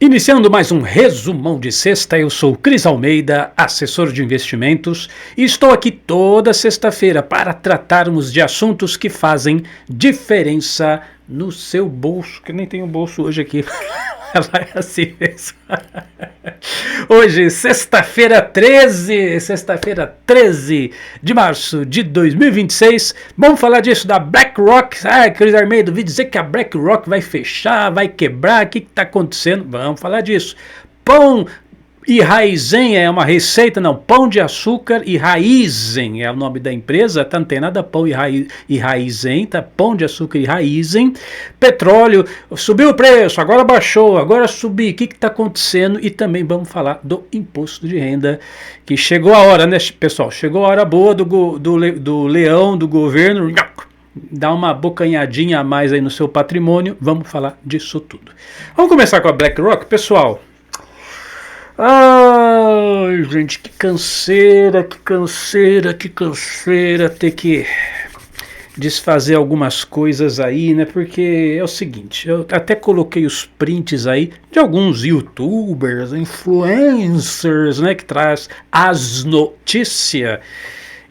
Iniciando mais um resumão de sexta, eu sou Cris Almeida, assessor de investimentos, e estou aqui toda sexta-feira para tratarmos de assuntos que fazem diferença no seu bolso, que nem tem um bolso hoje aqui. Vai assim mesmo. Hoje, sexta-feira 13 de março de 2026. Vamos falar disso da BlackRock. Cris Almeida, ouvi dizer que a BlackRock vai fechar, vai quebrar. O que está acontecendo? Vamos falar disso. Pão e Raizen é uma receita, não, Pão de Açúcar e Raizen é o nome da empresa, tá? Não tem nada Pão e Raizen, tá? Pão de Açúcar e Raizen. Petróleo, subiu o preço, agora baixou, agora subiu, o que está acontecendo? E também vamos falar do imposto de renda, que chegou a hora, né, pessoal? Chegou a hora boa do leão, do governo, dá uma bocanhadinha a mais aí no seu patrimônio. Vamos falar disso tudo. Vamos começar com a BlackRock, pessoal. Ai, gente, que canseira ter que desfazer algumas coisas aí, né? Porque é o seguinte, eu até coloquei os prints aí de alguns youtubers, influencers, né? Que traz as notícias.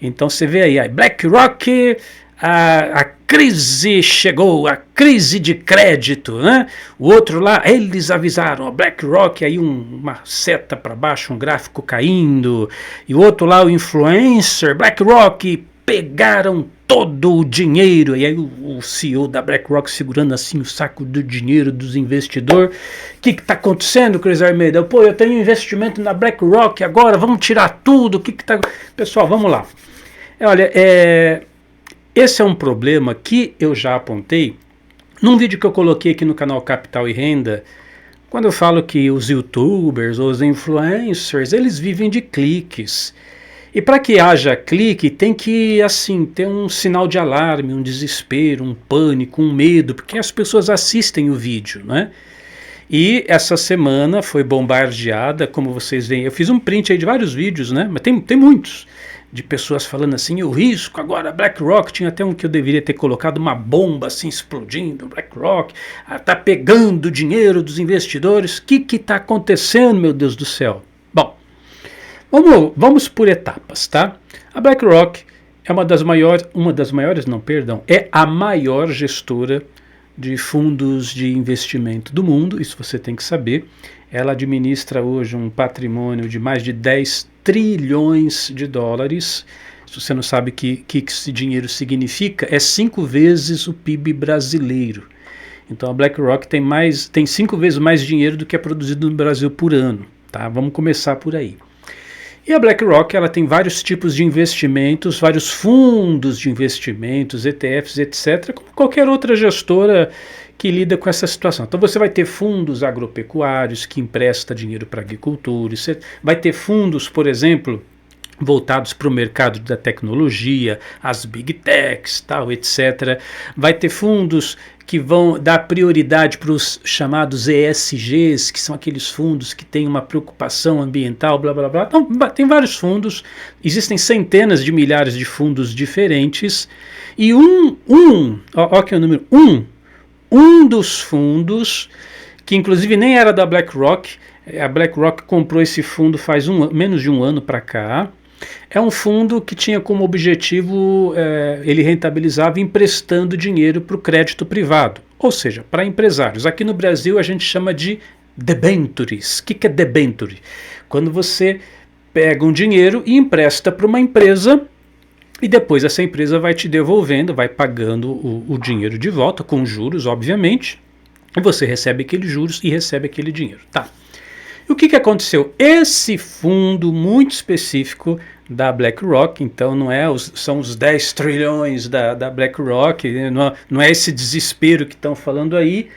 Então você vê aí, BlackRock, a crise chegou, a crise de crédito, né? O outro lá, eles avisaram, a BlackRock, aí uma seta para baixo, um gráfico caindo, e o outro lá, o influencer, BlackRock, pegaram todo o dinheiro, e aí o CEO da BlackRock segurando assim o saco do dinheiro dos investidores. O que está acontecendo, Cris Almeida? Pô, eu tenho investimento na BlackRock agora, vamos tirar tudo, o que está... Pessoal, vamos lá. Olha, esse é um problema que eu já apontei num vídeo que eu coloquei aqui no canal Capital e Renda, quando eu falo que os youtubers ou os influencers, eles vivem de cliques. E para que haja clique, tem que assim ter um sinal de alarme, um desespero, um pânico, um medo, porque as pessoas assistem o vídeo, né? E essa semana foi bombardeada, como vocês veem, eu fiz um print aí de vários vídeos, né? Mas tem muitos, de pessoas falando assim, o risco agora, BlackRock, tinha até um que eu deveria ter colocado uma bomba assim explodindo, BlackRock, tá pegando o dinheiro dos investidores, o que está acontecendo, meu Deus do céu? Bom, vamos por etapas, tá? A BlackRock é é a maior gestora de fundos de investimento do mundo, isso você tem que saber. Ela administra hoje um patrimônio de mais de 10 trilhões de dólares. Se você não sabe o que esse dinheiro significa, é 5 vezes o PIB brasileiro. Então a BlackRock tem 5 vezes mais dinheiro do que é produzido no Brasil por ano. Tá? Vamos começar por aí. E a BlackRock, ela tem vários tipos de investimentos, vários fundos de investimentos, ETFs, etc., como qualquer outra gestora que lida com essa situação. Então você vai ter fundos agropecuários que empresta dinheiro para agricultores, você vai ter fundos, por exemplo, voltados para o mercado da tecnologia, as big techs, tal, etc. Vai ter fundos que vão dar prioridade para os chamados ESGs, que são aqueles fundos que têm uma preocupação ambiental, blá, blá, blá. Então, tem vários fundos, existem centenas de milhares de fundos diferentes, e ó que é o número 1 dos fundos, que inclusive nem era da BlackRock, a BlackRock comprou esse fundo faz menos de um ano para cá. É um fundo que tinha como objetivo, ele rentabilizava emprestando dinheiro para o crédito privado, ou seja, para empresários. Aqui no Brasil a gente chama de debentures. O que é debenture? Quando você pega um dinheiro e empresta para uma empresa, e depois essa empresa vai te devolvendo, vai pagando o dinheiro de volta, com juros, obviamente, e você recebe aqueles juros e recebe aquele dinheiro. Tá. E o que aconteceu? Esse fundo muito específico da BlackRock, então são os 10 trilhões da BlackRock, não é esse desespero que estão falando aí,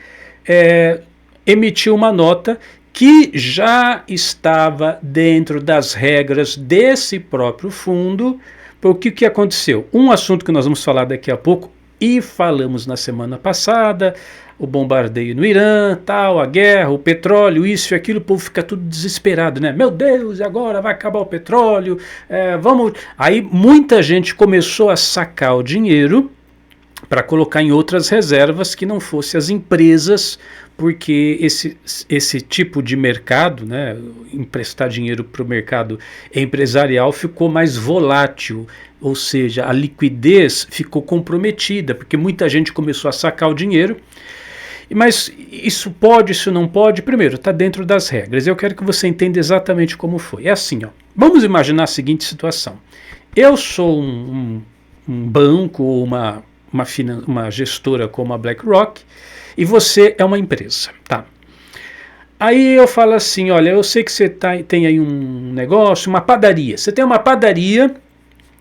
emitiu uma nota que já estava dentro das regras desse próprio fundo. Porque o que aconteceu? Um assunto que nós vamos falar daqui a pouco, e falamos na semana passada, o bombardeio no Irã, tal, a guerra, o petróleo, isso e aquilo, o povo fica tudo desesperado, né? Meu Deus, agora vai acabar o petróleo, vamos... Aí muita gente começou a sacar o dinheiro para colocar em outras reservas que não fossem as empresas, porque esse tipo de mercado, né, emprestar dinheiro para o mercado empresarial ficou mais volátil, ou seja, a liquidez ficou comprometida, porque muita gente começou a sacar o dinheiro. Mas isso pode, isso não pode? Primeiro, está dentro das regras. Eu quero que você entenda exatamente como foi. É assim, ó. Vamos imaginar a seguinte situação. Eu sou um banco ou uma gestora como a BlackRock e você é uma empresa, tá? Aí eu falo assim, olha, eu sei que você tem aí um negócio, uma padaria. Você tem uma padaria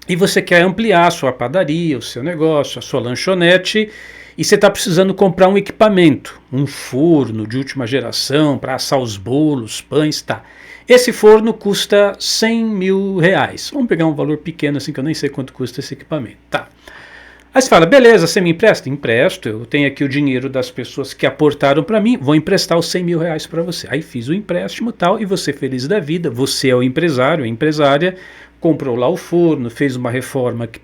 e você quer ampliar a sua padaria, o seu negócio, a sua lanchonete, e você está precisando comprar um equipamento, um forno de última geração para assar os bolos, pães, tá. Esse forno custa 100 mil reais. Vamos pegar um valor pequeno assim que eu nem sei quanto custa esse equipamento, tá. Aí você fala, beleza, você me empresta? Empresto, eu tenho aqui o dinheiro das pessoas que aportaram para mim, vou emprestar os 100 mil reais para você. Aí fiz o empréstimo e tal, e você feliz da vida, você é o empresário, a empresária, comprou lá o forno, fez uma reforma que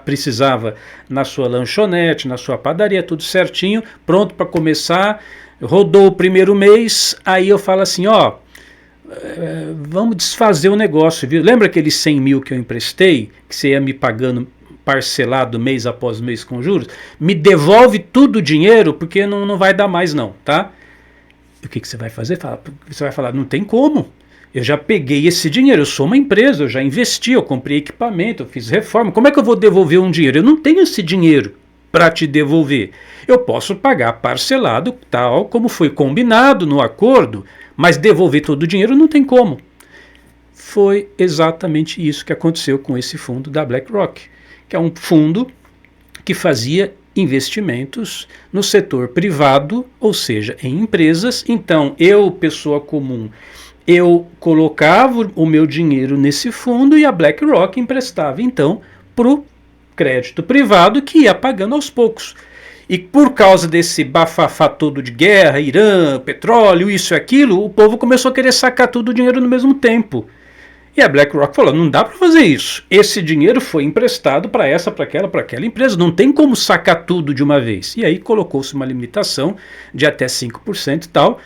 precisava na sua lanchonete, na sua padaria, tudo certinho, pronto para começar, rodou o primeiro mês, aí eu falo assim, ó, vamos desfazer o negócio, viu? Lembra aqueles 100 mil que eu emprestei, que você ia me pagando parcelado mês após mês com juros? Me devolve tudo o dinheiro, porque não vai dar mais não, tá? E o que você vai fazer? Você vai falar, não tem como. Eu já peguei esse dinheiro, eu sou uma empresa, eu já investi, eu comprei equipamento, eu fiz reforma. Como é que eu vou devolver um dinheiro? Eu não tenho esse dinheiro para te devolver. Eu posso pagar parcelado, tal como foi combinado no acordo, mas devolver todo o dinheiro não tem como. Foi exatamente isso que aconteceu com esse fundo da BlackRock, que é um fundo que fazia investimentos no setor privado, ou seja, em empresas. Então, eu, pessoa comum, eu colocava o meu dinheiro nesse fundo e a BlackRock emprestava, então, para o crédito privado que ia pagando aos poucos. E por causa desse bafafá todo de guerra, Irã, petróleo, isso e aquilo, o povo começou a querer sacar todo o dinheiro no mesmo tempo. E a BlackRock falou, não dá para fazer isso. Esse dinheiro foi emprestado para essa, para aquela empresa. Não tem como sacar tudo de uma vez. E aí colocou-se uma limitação de até 5% e tal.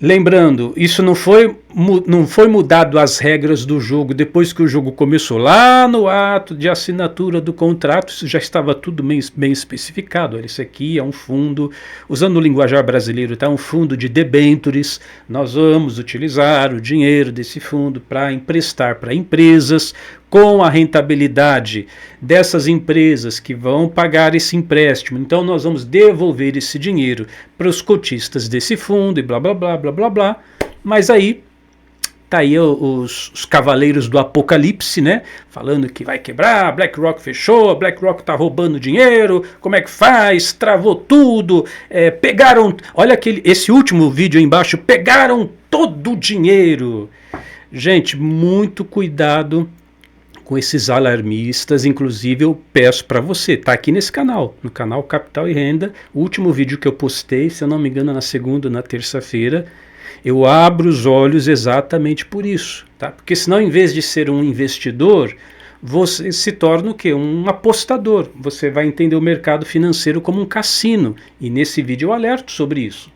Lembrando, isso não foi mudado as regras do jogo depois que o jogo começou. Lá no ato de assinatura do contrato, isso já estava tudo bem especificado. Olha, isso aqui é um fundo, usando o linguajar brasileiro, tá? Um fundo de debêntures. Nós vamos utilizar o dinheiro desse fundo para emprestar para empresas, com a rentabilidade dessas empresas que vão pagar esse empréstimo. Então nós vamos devolver esse dinheiro para os cotistas desse fundo e blá blá blá blá blá blá. Mas aí tá aí os cavaleiros do apocalipse, né? Falando que vai quebrar, a BlackRock fechou, a BlackRock tá roubando dinheiro, como é que faz? Travou tudo, pegaram, olha esse último vídeo aí embaixo, pegaram todo o dinheiro. Gente, muito cuidado com esses alarmistas. Inclusive eu peço para você, tá aqui nesse canal, no canal Capital e Renda, o último vídeo que eu postei, se eu não me engano na segunda ou na terça-feira, eu abro os olhos exatamente por isso, tá? Porque senão, em vez de ser um investidor, você se torna o quê? Um apostador. Você vai entender o mercado financeiro como um cassino, e nesse vídeo eu alerto sobre isso.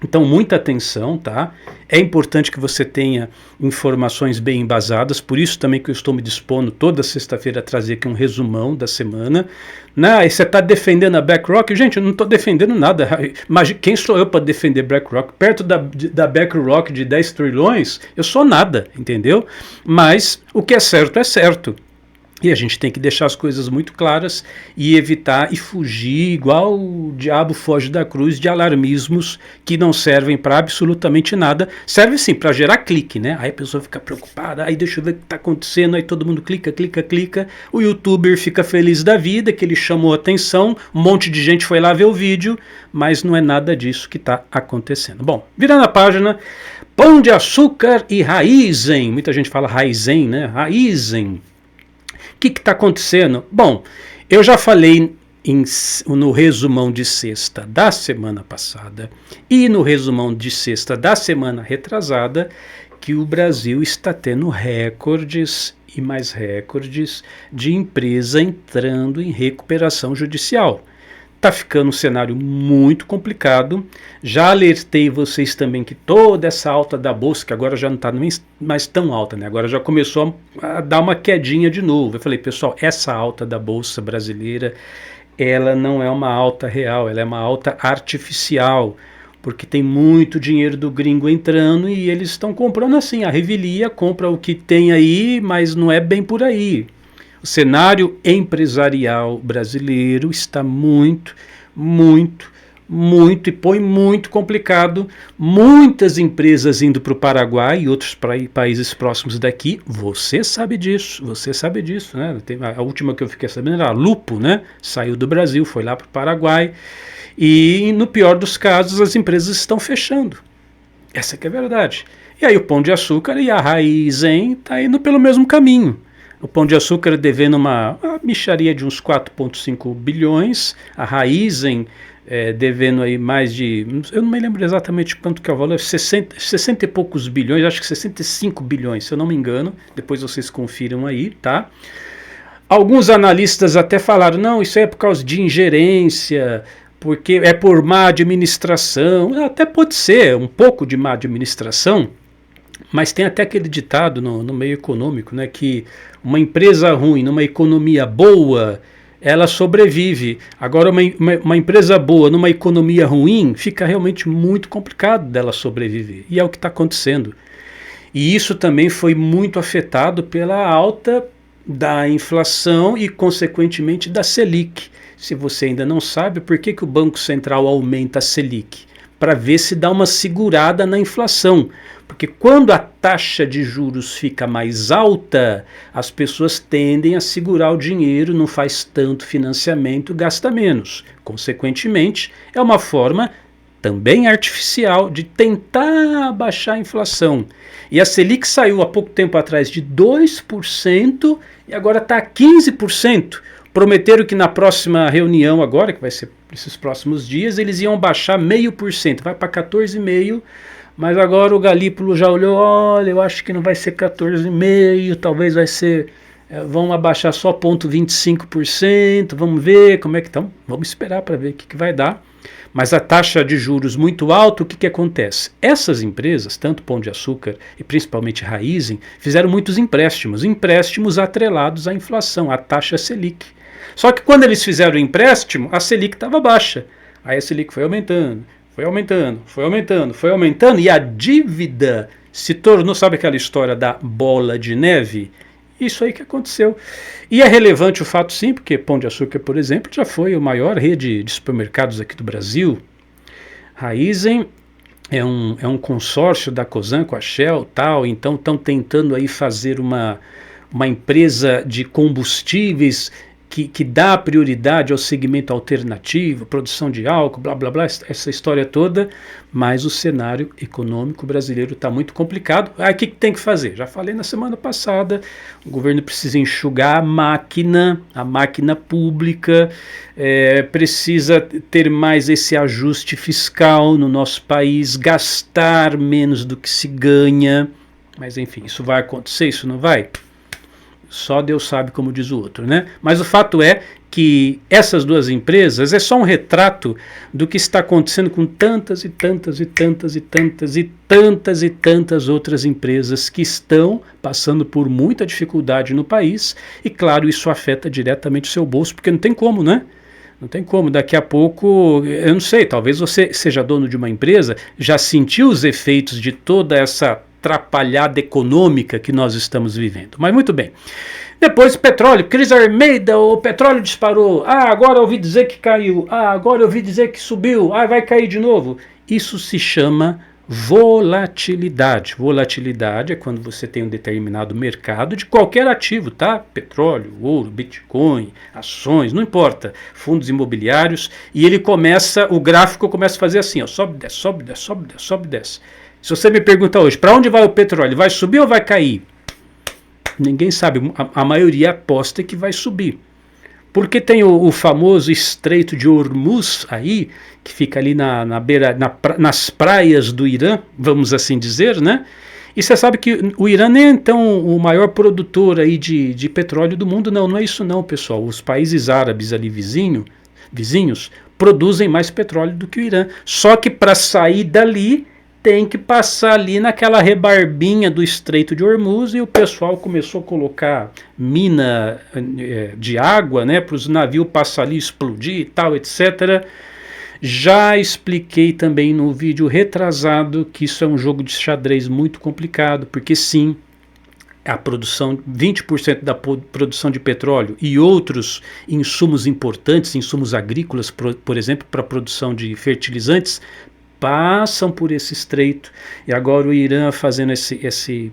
Então, muita atenção, tá? É importante que você tenha informações bem embasadas, por isso também que eu estou me dispondo toda sexta-feira a trazer aqui um resumão da semana. Não, você está defendendo a BlackRock? Gente, eu não estou defendendo nada. Mas quem sou eu para defender BlackRock? Perto da BlackRock de 10 trilhões, eu sou nada, entendeu? Mas o que é certo é certo. E a gente tem que deixar as coisas muito claras e evitar e fugir, igual o diabo foge da cruz, de alarmismos que não servem para absolutamente nada. Serve sim para gerar clique, né? Aí a pessoa fica preocupada, aí deixa eu ver o que está acontecendo, aí todo mundo clica, clica, clica. O youtuber fica feliz da vida, que ele chamou atenção, um monte de gente foi lá ver o vídeo, mas não é nada disso que está acontecendo. Bom, virando a página, Pão de Açúcar e Raizen. Muita gente fala Raizen, né? Raizen. O que está acontecendo? Bom, eu já falei no resumão de sexta da semana passada e no resumão de sexta da semana retrasada que o Brasil está tendo recordes e mais recordes de empresa entrando em recuperação judicial. Está ficando um cenário muito complicado. Já alertei vocês também que toda essa alta da Bolsa, que agora já não está mais tão alta, né? Agora já começou a dar uma quedinha de novo. Eu falei, pessoal, essa alta da Bolsa brasileira, ela não é uma alta real, ela é uma alta artificial, porque tem muito dinheiro do gringo entrando e eles estão comprando assim, a revelia, compra o que tem aí, mas não é bem por aí. O cenário empresarial brasileiro está muito e põe muito complicado. Muitas empresas indo para o Paraguai e outros países próximos daqui. Você sabe disso, né? A última que eu fiquei sabendo era a Lupo, né? Saiu do Brasil, foi lá para o Paraguai. E no pior dos casos, as empresas estão fechando. Essa que é a verdade. E aí o Pão de Açúcar e a Raízen está indo pelo mesmo caminho. O Pão de Açúcar devendo uma mixaria de uns 4,5 bilhões, a Raízen devendo aí mais de, eu não me lembro exatamente quanto que é o valor, 60 e poucos bilhões, acho que 65 bilhões, se eu não me engano, depois vocês confiram aí, tá? Alguns analistas até falaram, não, isso é por causa de ingerência, porque é por má administração, até pode ser um pouco de má administração, mas tem até aquele ditado no meio econômico, né, que uma empresa ruim numa economia boa, ela sobrevive. Agora uma empresa boa numa economia ruim, fica realmente muito complicado dela sobreviver. E é o que está acontecendo. E isso também foi muito afetado pela alta da inflação e, consequentemente, da Selic. Se você ainda não sabe, por que o Banco Central aumenta a Selic? Para ver se dá uma segurada na inflação. Porque quando a taxa de juros fica mais alta, as pessoas tendem a segurar o dinheiro, não faz tanto financiamento, gasta menos. Consequentemente, é uma forma também artificial de tentar baixar a inflação. E a Selic saiu há pouco tempo atrás de 2% e agora está a 15%. Prometeram que na próxima reunião agora, que vai ser esses próximos dias, eles iam baixar 0,5%, vai para 14,5%, mas agora o Galípolo já olhou, olha, eu acho que não vai ser 14,5%, talvez vai ser, vão abaixar só 0,25%, vamos ver como é que estão, vamos esperar para ver o que vai dar. Mas a taxa de juros muito alta, o que acontece? Essas empresas, tanto Pão de Açúcar e principalmente Raízen, fizeram muitos empréstimos atrelados à inflação, à taxa Selic. Só que quando eles fizeram o empréstimo, a Selic estava baixa. Aí a Selic foi aumentando, e a dívida se tornou, sabe aquela história da bola de neve? Isso aí que aconteceu. E é relevante o fato sim, porque Pão de Açúcar, por exemplo, já foi a maior rede de supermercados aqui do Brasil. Raízen é um consórcio da Cosan com a Shell, tal, então estão tentando aí fazer uma empresa de combustíveis que dá prioridade ao segmento alternativo, produção de álcool, blá blá blá, essa história toda, mas o cenário econômico brasileiro está muito complicado. Aí o que tem que fazer? Já falei na semana passada, o governo precisa enxugar a máquina pública, precisa ter mais esse ajuste fiscal no nosso país, gastar menos do que se ganha, mas enfim, isso vai acontecer, isso não vai? Só Deus sabe, como diz o outro, né? Mas o fato é que essas duas empresas é só um retrato do que está acontecendo com tantas outras empresas que estão passando por muita dificuldade no país e, claro, isso afeta diretamente o seu bolso, porque não tem como, né? Não tem como, daqui a pouco, eu não sei, talvez você seja dono de uma empresa, já sentiu os efeitos de toda essa atrapalhada econômica que nós estamos vivendo. Mas muito bem. Depois petróleo, crise Armeida, o petróleo disparou. Agora eu ouvi dizer que caiu. Agora eu ouvi dizer que subiu. Vai cair de novo. Isso se chama volatilidade. Volatilidade é quando você tem um determinado mercado de qualquer ativo, tá? Petróleo, ouro, Bitcoin, ações, não importa, fundos imobiliários, e ele começa, o gráfico começa a fazer assim, ó, sobe, desce, sobe, desce, sobe, desce, sobe, desce. Se você me perguntar hoje, para onde vai o petróleo? Vai subir ou vai cair? Ninguém sabe, a maioria aposta que vai subir. Porque tem o famoso Estreito de Hormuz aí, que fica ali na beira, nas praias do Irã, vamos assim dizer, né? E você sabe que o Irã nem é então o maior produtor aí de petróleo do mundo, não é isso não, pessoal. Os países árabes ali vizinhos produzem mais petróleo do que o Irã. Só que para sair dali tem que passar ali naquela rebarbinha do Estreito de Hormuz, e o pessoal começou a colocar mina de água, né, para os navios passar ali, explodir e tal, etc. Já expliquei também no vídeo retrasado que isso é um jogo de xadrez muito complicado, porque sim, a produção, 20% da produção de petróleo e outros insumos importantes, insumos agrícolas, por exemplo, para a produção de fertilizantes, passam por esse estreito. E agora o Irã fazendo esse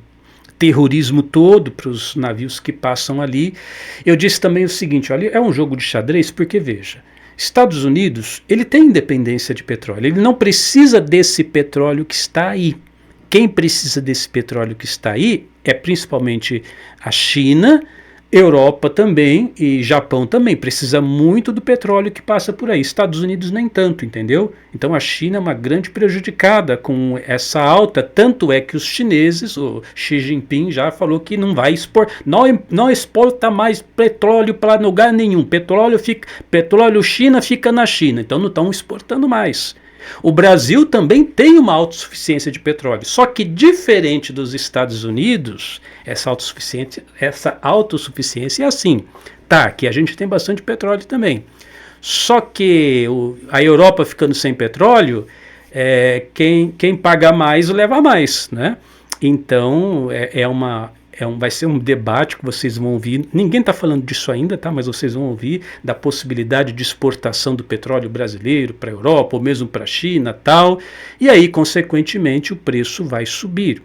terrorismo todo para os navios que passam ali. Eu disse também o seguinte, olha, é um jogo de xadrez porque, veja, Estados Unidos, ele tem independência de petróleo, ele não precisa desse petróleo que está aí. Quem precisa desse petróleo que está aí é principalmente a China, Europa também e Japão também. Precisa muito do petróleo que passa por aí. Estados Unidos nem tanto, entendeu? Então a China é uma grande prejudicada com essa alta. Tanto é que os chineses, o Xi Jinping já falou que não vai não exporta mais petróleo para lugar nenhum. Petróleo China fica na China. Então não estão exportando mais. O Brasil também tem uma autossuficiência de petróleo, só que diferente dos Estados Unidos, essa autossuficiência é assim, tá, que a gente tem bastante petróleo também, só que a Europa ficando sem petróleo, quem paga mais leva mais, né? Então vai ser um debate que vocês vão ouvir. Ninguém está falando disso ainda, tá? Mas vocês vão ouvir da possibilidade de exportação do petróleo brasileiro para a Europa ou mesmo para a China, tal. E aí, consequentemente, o preço vai subir.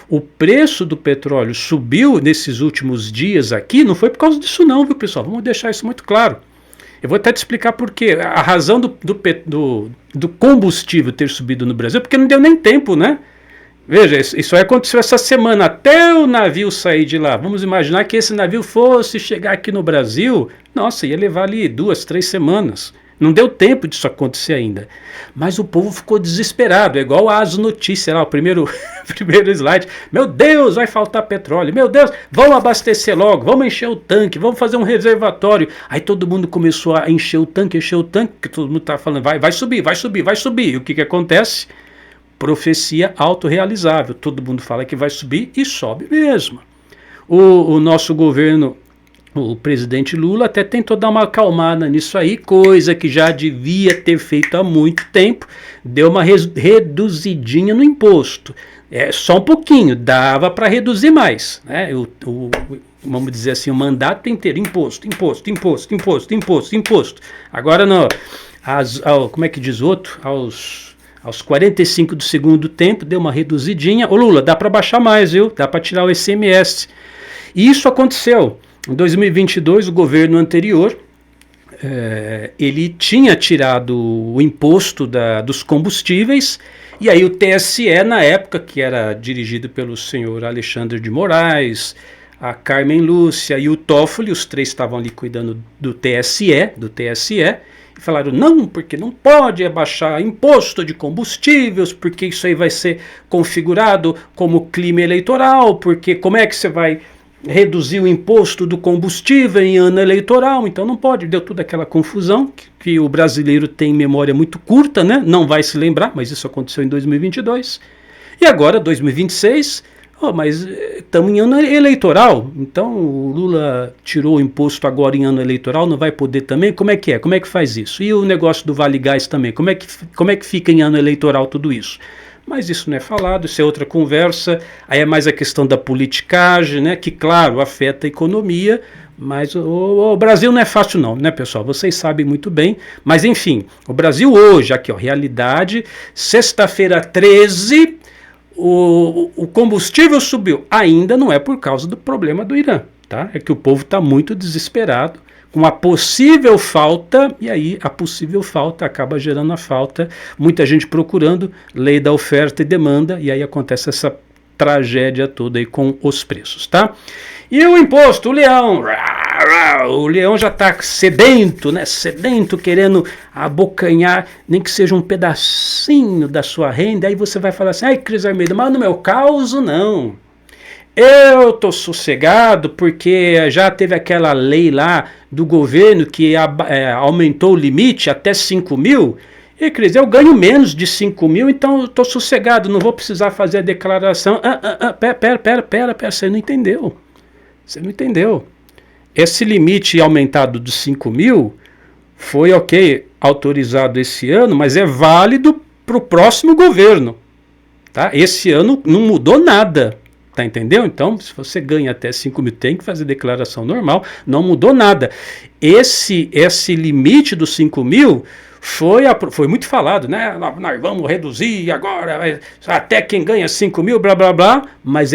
O preço do petróleo subiu nesses últimos dias aqui, não foi por causa disso não, viu, pessoal? Vamos deixar isso muito claro. Eu vou até te explicar por quê. A razão do combustível ter subido no Brasil, porque não deu nem tempo, né? Veja, isso aí aconteceu essa semana, até o navio sair de lá. Vamos imaginar que esse navio fosse chegar aqui no Brasil, nossa, ia levar ali 2, 3 semanas. Não deu tempo disso acontecer ainda. Mas o povo ficou desesperado, é igual as notícias lá, o primeiro slide. Meu Deus, vai faltar petróleo. Meu Deus, vamos abastecer logo, vamos encher o tanque, vamos fazer um reservatório. Aí todo mundo começou a encher o tanque, porque todo mundo está falando, vai subir. E o que acontece? Profecia autorrealizável. Todo mundo fala que vai subir e sobe mesmo. O nosso governo, o presidente Lula, até tentou dar uma acalmada nisso aí, coisa que já devia ter feito há muito tempo. Deu uma reduzidinha no imposto. Só um pouquinho, dava para reduzir mais, né? Vamos dizer assim, o mandato inteiro, imposto. Agora não, como é que diz o outro? Aos 45 do segundo tempo, deu uma reduzidinha. Ô Lula, dá para baixar mais, viu? Dá para tirar o ICMS. E isso aconteceu. Em 2022, o governo anterior, ele tinha tirado o imposto dos combustíveis, e aí o TSE, na época, que era dirigido pelo senhor Alexandre de Moraes, a Carmen Lúcia e o Toffoli, os três estavam ali cuidando do TSE, e falaram, não, porque não pode abaixar imposto de combustíveis, porque isso aí vai ser configurado como crime eleitoral, porque como é que você vai reduzir o imposto do combustível em ano eleitoral? Então não pode, deu toda aquela confusão, que o brasileiro tem memória muito curta, né? Não vai se lembrar, mas isso aconteceu em 2022, e agora 2026... mas estamos em ano eleitoral, então o Lula tirou o imposto agora em ano eleitoral, não vai poder também? Como é que é? Como é que faz isso? E o negócio do Vale Gás também, como é que fica em ano eleitoral tudo isso? Mas isso não é falado, isso é outra conversa, aí é mais a questão da politicagem, né, que claro, afeta a economia, mas o Brasil não é fácil não, né, pessoal? Vocês sabem muito bem, mas enfim, o Brasil hoje, aqui ó, realidade, sexta-feira 13... O combustível subiu, ainda não é por causa do problema do Irã, tá? É que o povo está muito desesperado com a possível falta, e aí a possível falta acaba gerando a falta, muita gente procurando, lei da oferta e demanda, e aí acontece essa tragédia toda aí com os preços, tá? E o imposto, o leão, O leão já está sedento, né? Sedento, querendo abocanhar, nem que seja um pedacinho da sua renda. Aí você vai falar assim, ai, Cris Almeida, mas no meu caso, não. Eu tô sossegado porque já teve aquela lei lá do governo que aumentou o limite até 5 mil. E, Cris, eu ganho menos de 5 mil, então eu tô sossegado, não vou precisar fazer a declaração. Pera, você não entendeu. Você não entendeu. Esse limite aumentado de 5 mil foi, autorizado esse ano, mas é válido para o próximo governo. Tá? Esse ano não mudou nada. Tá, entendeu? Então, se você ganha até 5 mil, tem que fazer declaração normal, não mudou nada. Esse limite dos 5 mil foi muito falado, né? Nós vamos reduzir agora, até quem ganha 5 mil, blá blá blá, mas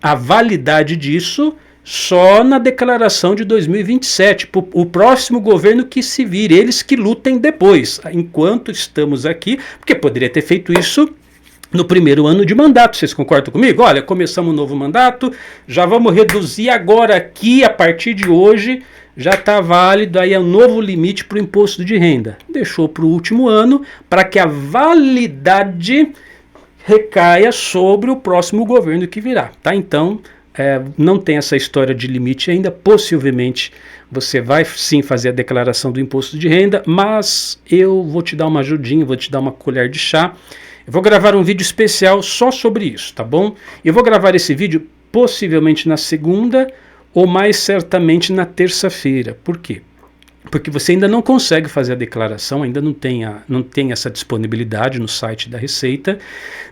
a validade disso só na declaração de 2027, o próximo governo que se vire, eles que lutem depois, enquanto estamos aqui, porque poderia ter feito isso no primeiro ano de mandato, vocês concordam comigo? Olha, começamos um novo mandato, já vamos reduzir agora aqui, a partir de hoje, já está válido aí um novo limite para o imposto de renda. Deixou para o último ano, para que a validade recaia sobre o próximo governo que virá, tá? Então, não tem essa história de limite ainda, possivelmente você vai sim fazer a declaração do imposto de renda, mas eu vou te dar uma ajudinha, vou te dar uma colher de chá. Eu vou gravar um vídeo especial só sobre isso, tá bom? Eu vou gravar esse vídeo possivelmente na segunda ou mais certamente na terça-feira. Por quê? Porque você ainda não consegue fazer a declaração, ainda não tem essa disponibilidade no site da Receita.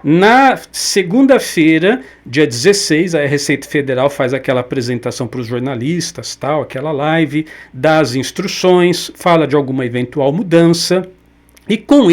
Na segunda-feira, dia 16, a Receita Federal faz aquela apresentação para os jornalistas, tal, aquela live, dá as instruções, fala de alguma eventual mudança, e com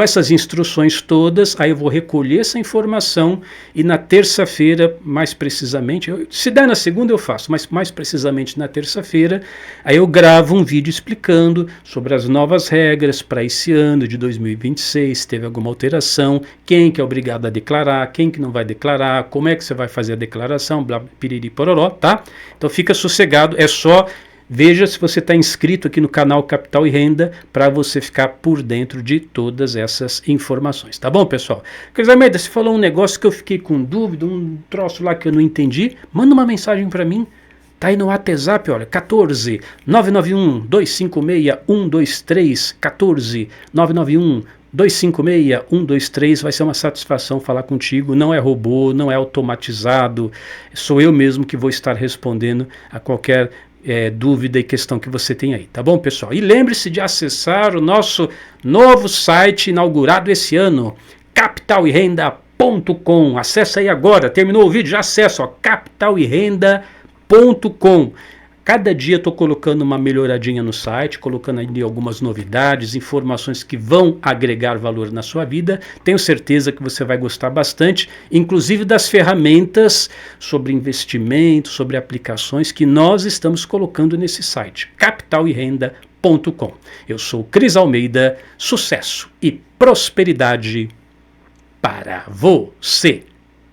essas instruções todas, aí eu vou recolher essa informação e na terça-feira, mais precisamente, se der na segunda eu faço, mas mais precisamente na terça-feira, aí eu gravo um vídeo explicando sobre as novas regras para esse ano de 2026, se teve alguma alteração, quem que é obrigado a declarar, quem que não vai declarar, como é que você vai fazer a declaração, blá, piriri, pororó, tá? Então fica sossegado, é só... Veja se você está inscrito aqui no canal Capital e Renda para você ficar por dentro de todas essas informações. Tá bom, pessoal? Cris Almeida, você falou um negócio que eu fiquei com dúvida, um troço lá que eu não entendi. Manda uma mensagem para mim. Tá aí no WhatsApp, olha, 14 991 256 123, 14 991 256 123, vai ser uma satisfação falar contigo, não é robô, não é automatizado, sou eu mesmo que vou estar respondendo a qualquer dúvida e questão que você tem aí, tá bom, pessoal? E lembre-se de acessar o nosso novo site inaugurado esse ano, capitalerenda.com. Acesse aí agora, terminou o vídeo, já acessa, capitalerenda.com. Cada dia estou colocando uma melhoradinha no site, colocando ali algumas novidades, informações que vão agregar valor na sua vida. Tenho certeza que você vai gostar bastante, inclusive das ferramentas sobre investimento, sobre aplicações que nós estamos colocando nesse site, capitalerenda.com. Eu sou Cris Almeida, sucesso e prosperidade para você.